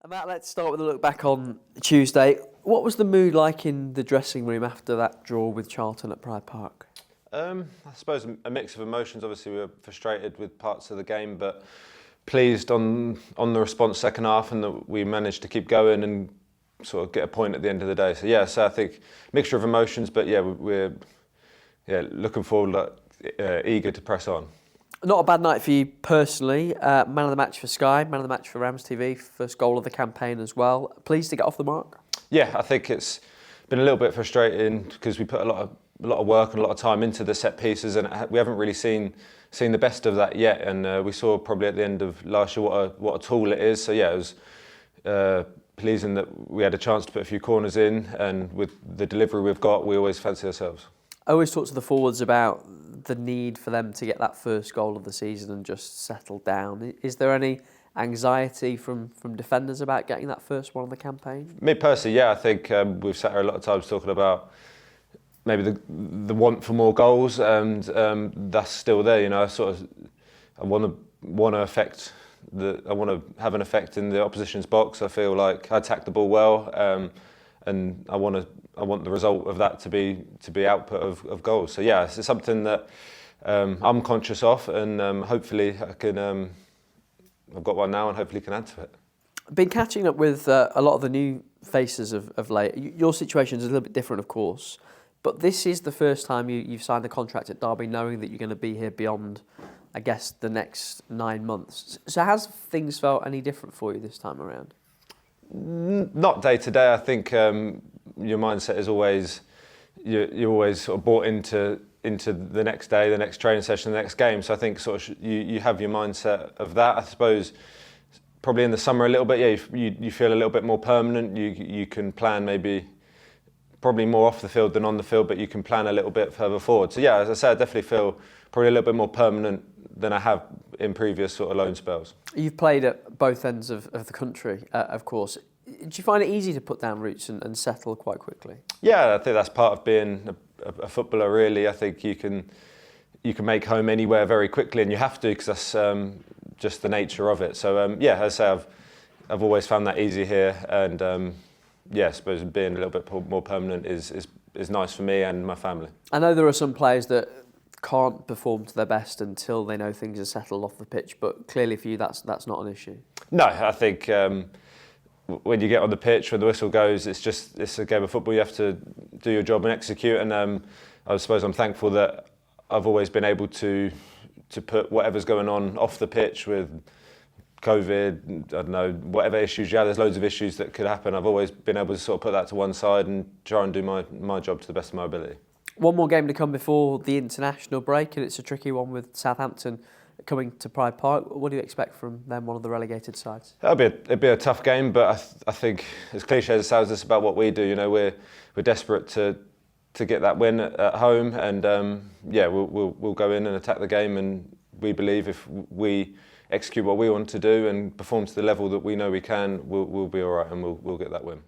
Matt, let's start with a look back on Tuesday. What was the mood like in the dressing room after that draw with Charlton at Pride Park? I suppose a mix of emotions. Obviously, we were frustrated with parts of the game, but pleased on the response second half, and that we managed to keep going and sort of get a point at the end of the day. So I think mixture of emotions, but we're looking forward, eager to press on. Not a bad night for you personally. Man of the match for Sky, man of the match for RamsTV, first goal of the campaign as well. Pleased to get off the mark? Yeah, I think it's been a little bit frustrating because we put a lot of work and a lot of time into the set pieces, and we haven't really seen the best of that yet. And we saw probably at the end of last year what a tool it is. So yeah, it was pleasing that we had a chance to put a few corners in, and with the delivery we've got, we always fancy ourselves. I always talk to the forwards about the need for them to get that first goal of the season and just settle down. Is there any anxiety from defenders about getting that first one on the campaign? Me personally, yeah. I think we've sat here a lot of times talking about maybe the want for more goals, and that's still there. You know, I want to affect I want to have an effect in the opposition's box. I feel like I attack the ball well, and I want the result of that to be output of goals. So yeah, it's something that I'm conscious of, and hopefully I can. I've got one now, and hopefully can add to it. Been catching up with a lot of the new faces of late. Your situation is a little bit different, of course, but this is the first time you've signed a contract at Derby, knowing that you're going to be here beyond, I guess, the next 9 months. So has things felt any different for you this time around? Not day to day. I think your mindset is always you're always sort of bought into the next day, the next training session, the next game. So I think sort of you have your mindset of that. I suppose probably in the summer a little bit. Yeah, you feel a little bit more permanent. You can plan maybe probably more off the field than on the field, but you can plan a little bit further forward. So yeah, as I said, I definitely feel probably a little bit more permanent than I have in previous sort of loan spells. You've played at both ends of the country, of course. Do you find it easy to put down roots and settle quite quickly? Yeah, I think that's part of being a footballer, really. I think you can make home anywhere very quickly, and you have to, because that's just the nature of it. So yeah, as I say, I've always found that easy here, and yeah, I suppose being a little bit more permanent is nice for me and my family. I know there are some players that can't perform to their best until they know things are settled off the pitch, but clearly for you that's not an issue. No, I think when you get on the pitch, when the whistle goes, it's a game of football. You have to do your job and execute, and I suppose I'm thankful that I've always been able to put whatever's going on off the pitch with COVID, I don't know, whatever issues you have, there's loads of issues that could happen. I've always been able to sort of put that to one side and try and do my job to the best of my ability. One more game to come before the international break, and it's a tricky one with Southampton coming to Pride Park. What do you expect from them, one of the relegated sides? It'd be a tough game, but I think, as cliche as it sounds, it's about what we do. You know, we're desperate to get that win at home, and yeah, we'll go in and attack the game, and we believe if we execute what we want to do and perform to the level that we know we can, we'll be all right, and we'll get that win.